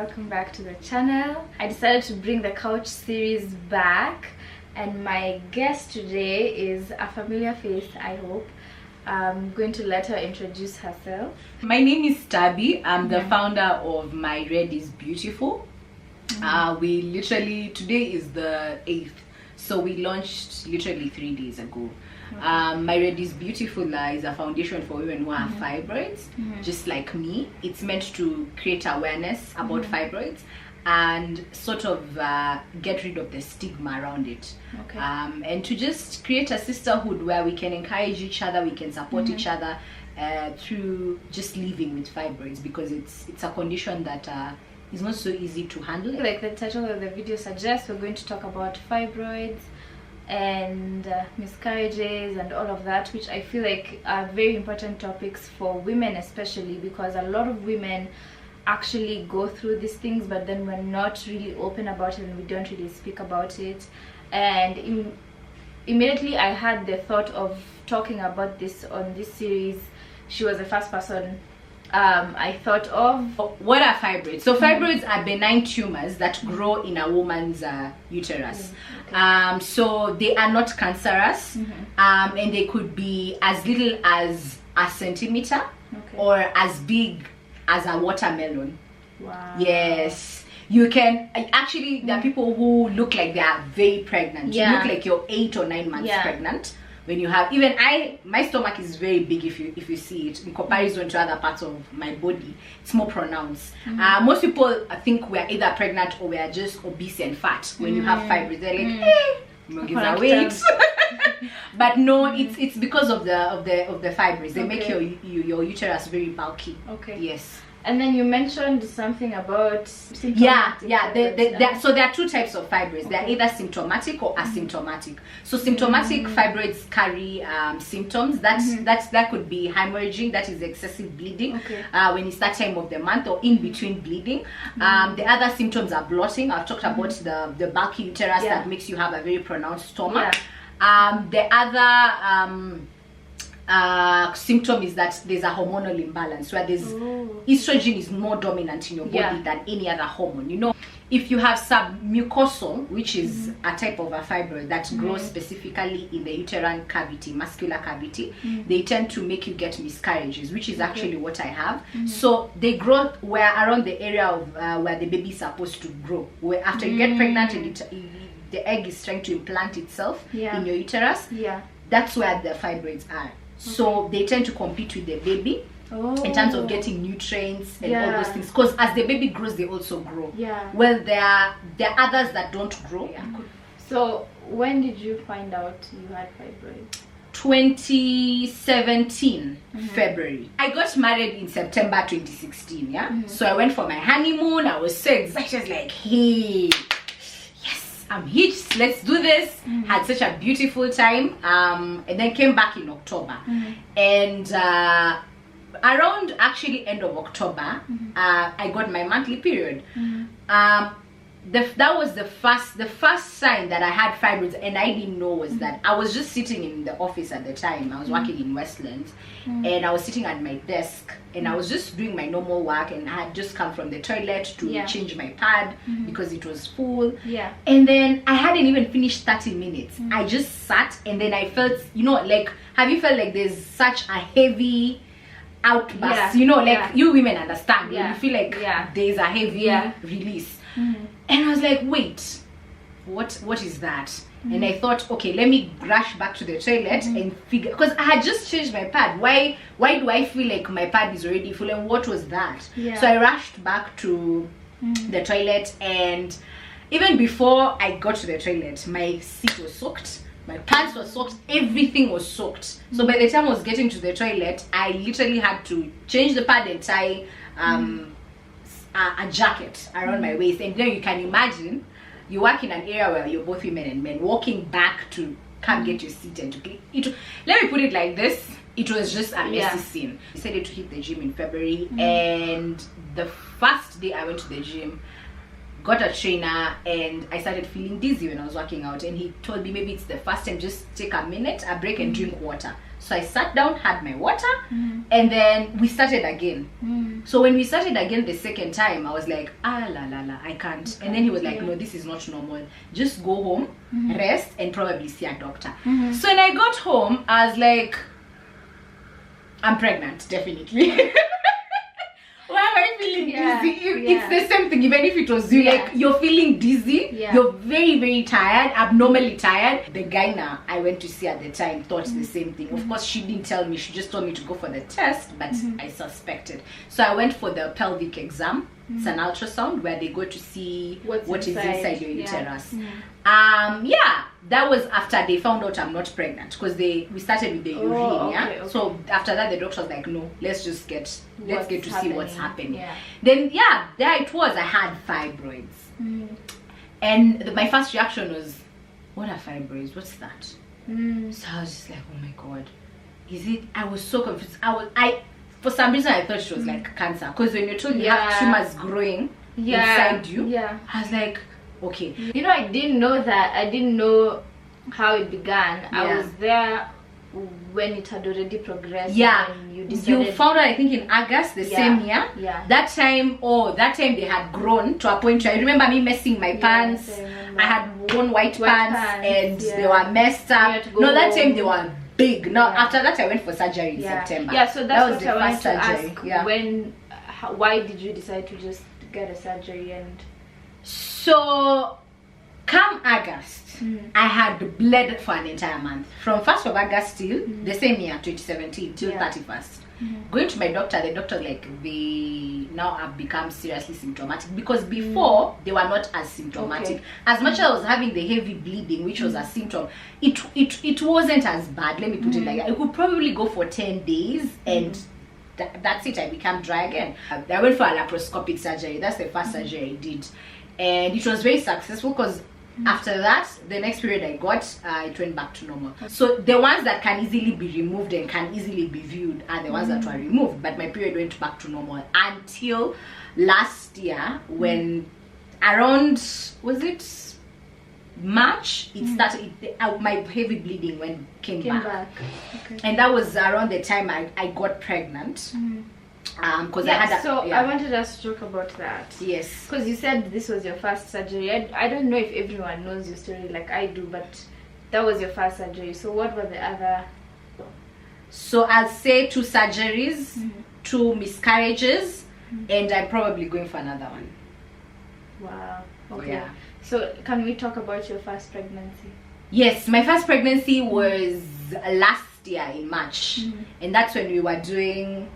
welcome back to the channel. I decided to bring the couch series back, and my guest today is a familiar face, I hope. I'm going to let her introduce herself. My name is Tabby. I'm the founder of My Red is Beautiful. We literally, today is the 8th, so we launched literally 3 days ago. My Red is Beautiful is a foundation for women who have fibroids, just like me. It's meant to create awareness about fibroids and sort of get rid of the stigma around it, and to just create a sisterhood where we can encourage each other, we can support each other through just living with fibroids, because it's a condition that is not so easy to handle. Like the title of the video suggests, we're going to talk about fibroids and miscarriages and all of that, which I feel like are very important topics for women, especially because a lot of women actually go through these things, but then we're not really open about it and we don't really speak about it. And immediately I had the thought of talking about this on this series. She was the first person I thought of. What are fibroids? So fibroids are benign tumors that grow in a woman's uterus. So they are not cancerous, and they could be as little as a centimeter or as big as a watermelon. Wow. Yes, you can actually, there are people who look like they are very pregnant. You look like you're 8 or 9 months pregnant when you have, even my stomach is very big if you see it in comparison to other parts of my body. It's more pronounced. Most people think we are either pregnant or we are just obese and fat. When you have fibroids, they're like, hey, weight. But no, it's because of the fibroids. They make your uterus very bulky. Yes. And then you mentioned something about so there are 2 types of fibroids. They're either symptomatic or asymptomatic. So symptomatic fibroids carry symptoms. That could be hemorrhaging, that is excessive bleeding when it's that time of the month or in between bleeding. The other symptoms are bloating. I've talked about the bulky uterus that makes you have a very pronounced stomach. The other symptom is that there's a hormonal imbalance, where there's estrogen is more dominant in your body than any other hormone. You know, if you have submucosal, which is a type of a fibroid that grows specifically in the uterine cavity, muscular cavity, they tend to make you get miscarriages, which is actually what I have. So they grow where around the area of where the baby is supposed to grow, where after you get pregnant and the egg is trying to implant itself in your uterus. That's where the fibroids are. So they tend to compete with the baby in terms of getting nutrients and all those things, because as the baby grows, they also grow. Well, there are others that don't grow. So when did you find out you had fibroids? 2017 February. I got married in September 2016. So I went for my honeymoon. I was so excited. I was like, hey, I'm hitched, let's do this. Had such a beautiful time, and then came back in October, and around actually end of October, I got my monthly period. That was the first sign that I had fibroids, and I didn't know was that I was just sitting in the office at the time. I was working in Westlands, and I was sitting at my desk, and I was just doing my normal work, and I had just come from the toilet to change my pad because it was full. And then I hadn't even finished 30 minutes. I just sat, and then I felt, you know, like, have you felt like there's such a heavy outburst? You know, like you women understand when you feel like there's a heavy release. And I was like, wait, what is that? And I thought, okay, let me rush back to the toilet and figure, because I had just changed my pad. Why do I feel like my pad is already full, and what was that? So I rushed back to the toilet, and even before I got to the toilet, my seat was soaked, my pants were soaked, everything was soaked. So by the time I was getting to the toilet, I literally had to change the pad and tie a jacket around my waist. And then you can imagine, you work in an area where you're both women and men, walking back to come get your seat and to clean it. Let me put it like this, it was just a messy scene. I decided to hit the gym in February, and the first day I went to the gym, got a trainer, and I started feeling dizzy when I was working out, and he told me maybe it's the first time, just take a minute, a break, and drink water. So I sat down, had my water, and then we started again. So when we started again the second time, I was like, I can't. And then he was like, no, this is not normal. Just go home, rest, and probably see a doctor. So when I got home, I was like, I'm pregnant, definitely. Why am I feeling dizzy? It's the same thing, even if it was you, like you're feeling dizzy, you're very, very tired, abnormally tired. The guy now I went to see at the time thought the same thing. Of course, she didn't tell me, she just told me to go for the test, but I suspected. So I went for the pelvic exam. It's an ultrasound where they go to see what is inside your uterus. That was after they found out I'm not pregnant, because we started with the urine. So after that, the doctor was like, no, let's get to see what's happening. Then there it was. I had fibroids, and my first reaction was, what are fibroids? What's that? So I was just like, oh my god, is it? I was so confused. For some reason I thought it was like cancer, because when you're told you have tumors growing inside you, I was like, okay. You know, I didn't know that. I didn't know how it began. I was there when it had already progressed. When you found out, I think, in August the same year. That time they had grown to a point where I remember me messing my pants. I had worn white pants and they were messed up. No, that time they were big. No, after that I went for surgery in September. So that was what I wanted to ask. Why did you decide to just get a surgery? And so come August, I had bled for an entire month, from 1st of August till the same year, 2017, till 31st. Going to my doctor, the doctor like, they now have become seriously symptomatic, because before they were not as symptomatic. As much as I was having the heavy bleeding, which was a symptom, it wasn't as bad. Let me put it like that. I could probably go for 10 days and that's it. I became dry again. I went for a laparoscopic surgery. That's the first surgery I did, and it was very successful, because after that, the next period I got, it went back to normal. So the ones that can easily be removed and can easily be viewed are the ones that were removed, but my period went back to normal until last year, when around, was it March, it started, my heavy bleeding came back. And that was around the time I got pregnant. Because I had I wanted us to talk about that. Yes, because you said this was your first surgery. I don't know if everyone knows your story like I do, but that was your first surgery. So what were the other? So I'll say 2 surgeries, 2 miscarriages, and I'm probably going for another one. Wow. Okay. So can we talk about your first pregnancy? Yes, my first pregnancy was last year in March, and that's when we were doing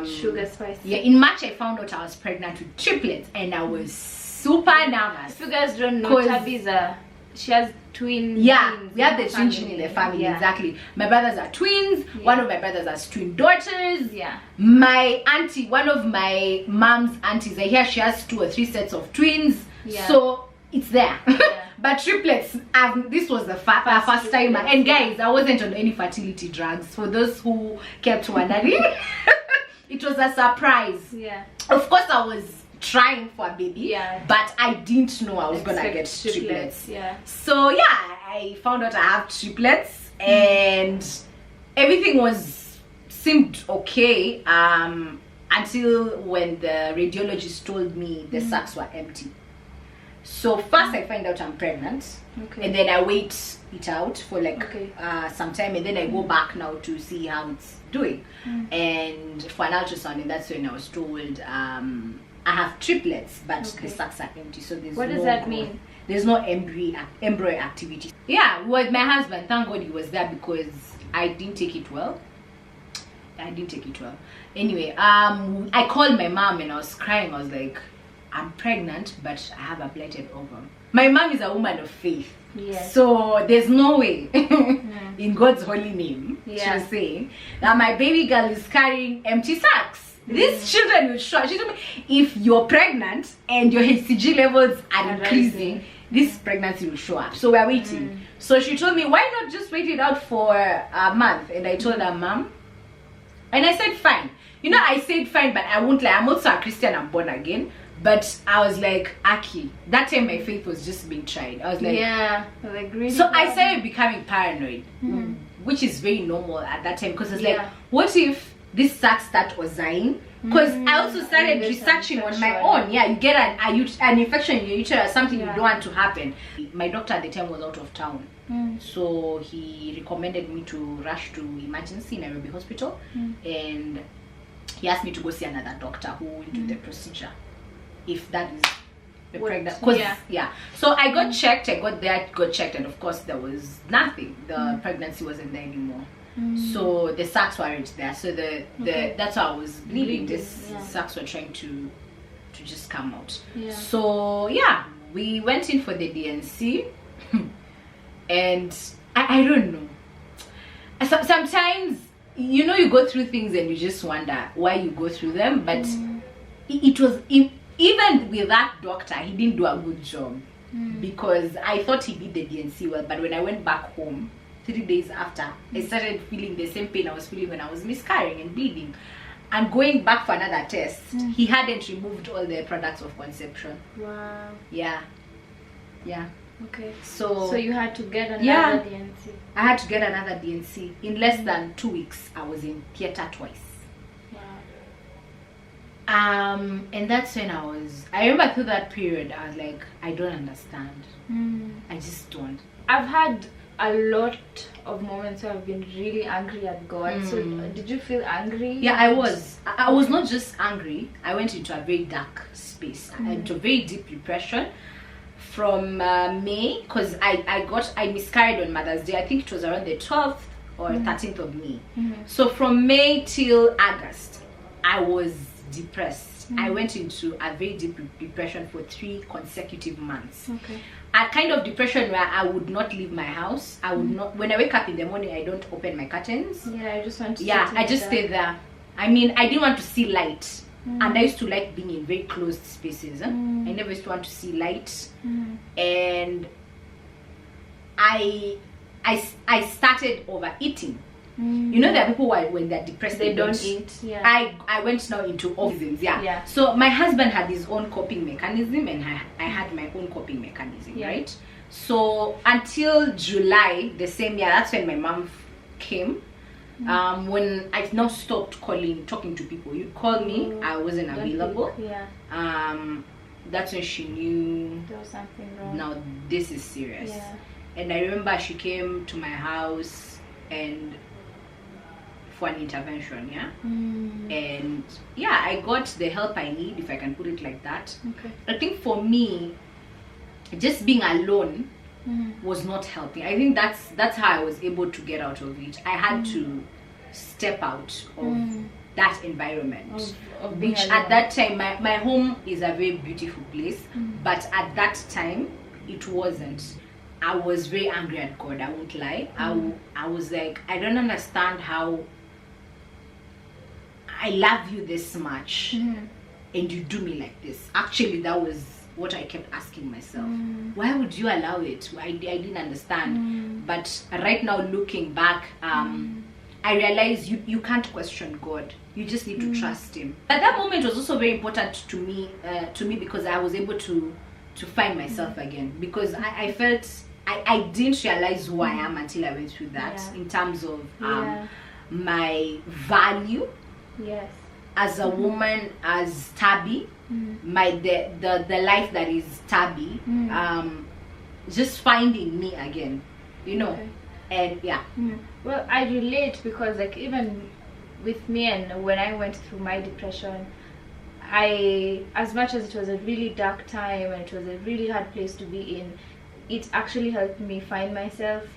sugar spice. In March I found out I was pregnant with triplets, and I was super nervous. If you guys don't know, Tabby she has twins. We have the twin gene in the family. Exactly. My brothers are twins. One of my brothers has twin daughters. My auntie, one of my mom's aunties, I hear she has 2 or 3 sets of twins. So it's there. But triplets, this was the first time. And guys, I wasn't on any fertility drugs, for those who kept wondering. It was a surprise. Of course I was trying for a baby, but I didn't know I was gonna get triplets. So I found out I have triplets, and everything seemed okay until when the radiologist told me the sacs were empty. So first I find out I'm pregnant, and then I wait it out for like some time, and then I go back now to see how it's doing, and for an ultrasound, and that's when I was told I have triplets, but the sacs are empty. So there's what does that mean? There's no embryo activity. With my husband, thank God he was there, because I didn't take it well. Anyway, I called my mom and I was crying. I was like, I'm pregnant, but I have a blighted ovum. My mom is a woman of faith. So there's no way in God's holy name, she was saying, that my baby girl is carrying empty sacs. These children will show. She told me, if you're pregnant and your HCG levels are increasing, this pregnancy will show up. So we're waiting. So she told me, why not just wait it out for a month? And I told her, Mom, and I said, fine. I said fine, but I won't lie, I'm also a Christian, I'm born again. But I was like, Aki, that time my faith was just being tried. I was like, really. So I started becoming paranoid. which is very normal at that time, because it's Yeah. like, what if these sacs start ozying? Because I also started researching on my own. Yeah, you get an infection in your uterus, something you don't want to happen. My doctor at the time was out of town, so he recommended me to rush to emergency in Nairobi hospital, and he asked me to go see another doctor who will do the procedure, if that is the pregnant. So I got checked. I got there, got checked, and of course there was nothing. The pregnancy wasn't there anymore. So the sacs weren't there. So that's how I was bleeding. This sacs were trying to just come out. So yeah, we went in for the DNC, and I don't know. Sometimes, you know, you go through things and you just wonder why you go through them. But it was even with that doctor, he didn't do a good job, because I thought he did the DNC well. But when I went back home 3 days after, I started feeling the same pain I was feeling when I was miscarrying and bleeding. And going back for another test, he hadn't removed all the products of conception. Wow. Yeah. Okay. So you had to get another DNC. I had to get another DNC. In less than 2 weeks, I was in theater twice. Wow. And that's when I remember through that period, I was like, I don't understand. I just don't. I've had a lot of moments where I've been really angry at God. So did you feel angry? Yeah, I was. I was not just angry. I went into a very dark space, into a very deep depression from May, because I miscarried on Mother's Day. I think it was around the 12th or 13th of May. So from May till August, I was depressed. I went into a very deep depression for 3 consecutive months. A kind of depression where I would not leave my house. I would not. When I wake up in the morning, I don't open my curtains. Yeah, I just want to. Yeah, I just stay there. I mean, I didn't want to see light, and I used to like being in very closed spaces. I never used to want to see light, and I started overeating. You know, there are people who when they're depressed they don't eat. I went now into orgasms. So my husband had his own coping mechanism, and I had my own coping mechanism, right? So until July the same year, that's when my mom came. When I now stopped talking to people. You'd call me, I wasn't available. That's when she knew there was something wrong. Now this is serious. And I remember she came to my house and for an intervention, and I got the help I need, if I can put it like that. I think for me, just being alone was not helping. I think that's how I was able to get out of it. I had to step out of that environment, of being which alone. At that time, my home is a very beautiful place, but at that time it wasn't. I was very angry at God, I won't lie. I was like, I don't understand how I love you this much and you do me like this. Actually, that was what I kept asking myself. Why would you allow it? I didn't understand. But right now, looking back, I realize you can't question God. You just need to trust Him. At that moment was also very important to me because I was able to find myself again, because I felt I didn't realize who I am until I went through that, in terms of my value as a woman, as Tabby, the life that is Tabby, just finding me again, you know. And well, I relate, because like even with me, and when I went through my depression, as much as it was a really dark time and it was a really hard place to be in, it actually helped me find myself.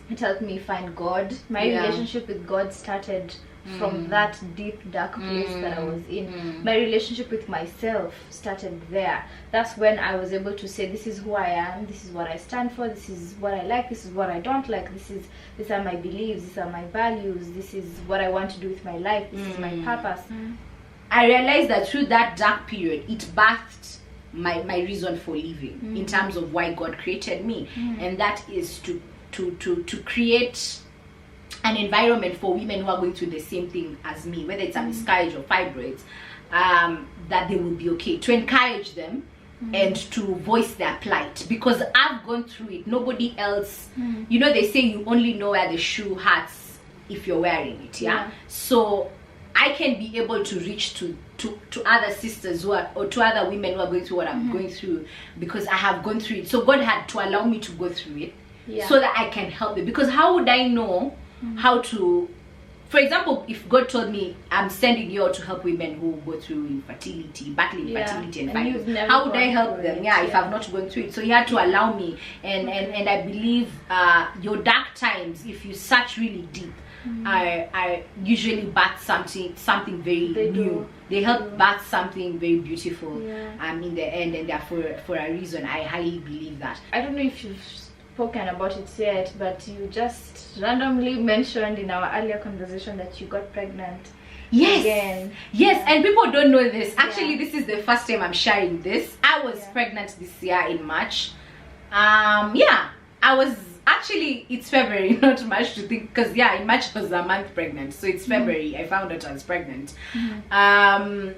It helped me find God. My relationship with God started from that deep dark place that I was in. My relationship with myself started there. That's when I was able to say, this is who I am, this is what I stand for, this is what I like, this is what I don't like, these are my beliefs, these are my values, this is what I want to do with my life, this is my purpose. I realized that through that dark period, it birthed my reason for living, in terms of why God created me, and that is to create an environment for women who are going through the same thing as me, whether it's a miscarriage or fibroids, that they will be okay, to encourage them and to voice their plight, because I've gone through it. Nobody else, you know, they say you only know where the shoe hurts if you're wearing it. Yeah. So I can be able to reach to other sisters who are, or to other women who are going through what I'm going through, because I have gone through it. So God had to allow me to go through it, so that I can help them. Because how would I know how to, for example, if God told me I'm sending you out to help women who go through infertility, battling infertility and fibroids, how would I help them? If I've not gone through it. So He had to allow me, and I believe your dark times, if you search really deep, I usually birth something very new. They help birth something very beautiful in the end, and they're for a reason. I highly believe that. I don't know if you've spoken about it yet, but you just randomly mentioned in our earlier conversation that you got pregnant. Yes, again. Yes, and people don't know this. Actually, this is the first time I'm sharing this. I was pregnant this year in March. I was actually, it's February, not March to think, because in March I was a month pregnant, so it's February. I found out I was pregnant. And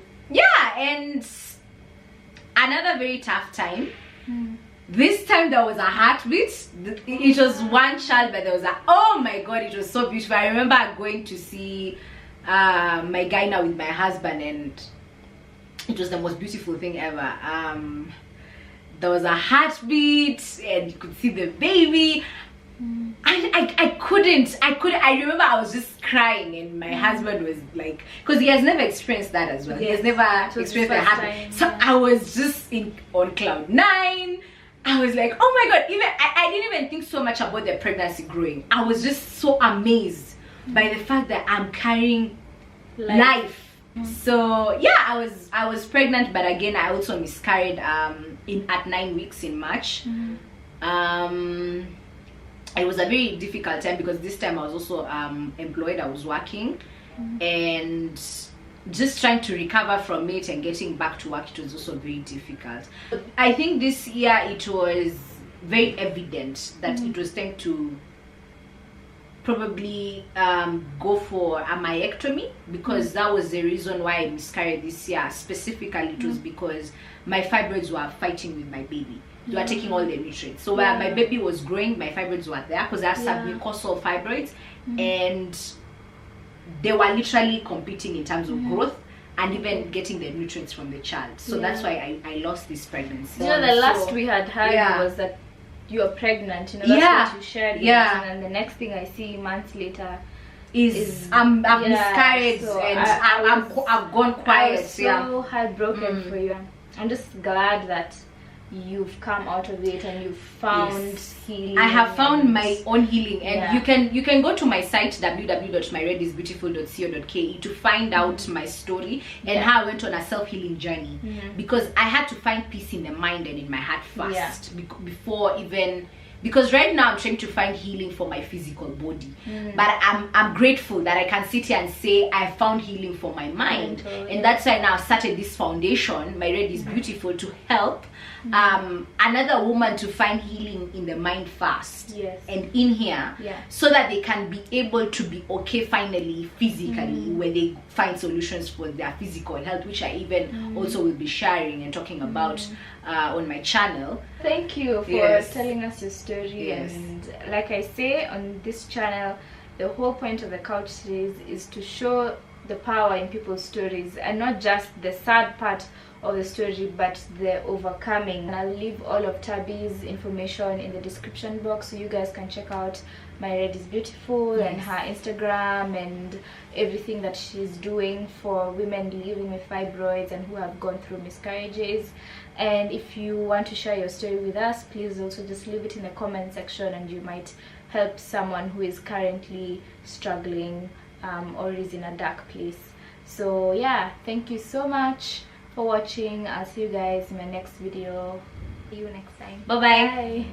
another very tough time. This time there was a heartbeat. It was one child, but there was oh my God, it was so beautiful. I remember going to see my guy now with my husband, and it was the most beautiful thing ever. There was a heartbeat, and you could see the baby. I remember I was just crying, and my husband was like, because he has never experienced that as well. He has never experienced the heartbeat. So I was just on cloud 9. I was like, oh my God, even I didn't even think so much about the pregnancy growing. I was just so amazed by the fact that I'm carrying life. So I was pregnant, but again I also miscarried at 9 weeks in March. It was a very difficult time, because this time I was also employed. I was working, and just trying to recover from it and getting back to work, it was also very difficult. I think this year it was very evident that it was time to probably go for a myectomy, because that was the reason why I miscarried this year. Specifically, it was because my fibroids were fighting with my baby. They were taking all the nutrients. So where my baby was growing, my fibroids were there, because I have submucosal fibroids, and they were literally competing in terms of growth and even getting the nutrients from the child. So that's why I lost this pregnancy. You know, the last we had heard was that you are pregnant. You know, that's what you shared. And the next thing I see months later is I've miscarried, so and I've gone quiet. I was so heartbroken for you. I'm just glad that you've come out of it and you've found healing. I have found my own healing, and you can go to my site www.myredisbeautiful.co.ke to find out my story and how I went on a self-healing journey, because I had to find peace in the mind and in my heart first before even, because right now I'm trying to find healing for my physical body, but I'm grateful that I can sit here and say I found healing for my mind. And that's why now I started this foundation, My Red is Beautiful, to help another woman to find healing in the mind first, and in here, so that they can be able to be okay finally physically when they find solutions for their physical health, which I even also will be sharing and talking about on my channel. Thank you for telling us your story. And like I say on this channel, the whole point of the couch series is to show the power in people's stories, and not just the sad part of the story, but the overcoming. And I'll leave all of Tabby's information in the description box, so you guys can check out My Red is Beautiful and her Instagram and everything that she's doing for women living with fibroids and who have gone through miscarriages. And if you want to share your story with us, please also just leave it in the comment section, and you might help someone who is currently struggling or is in a dark place. So thank you so much for watching. I'll see you guys in my next video. See you next time. Bye.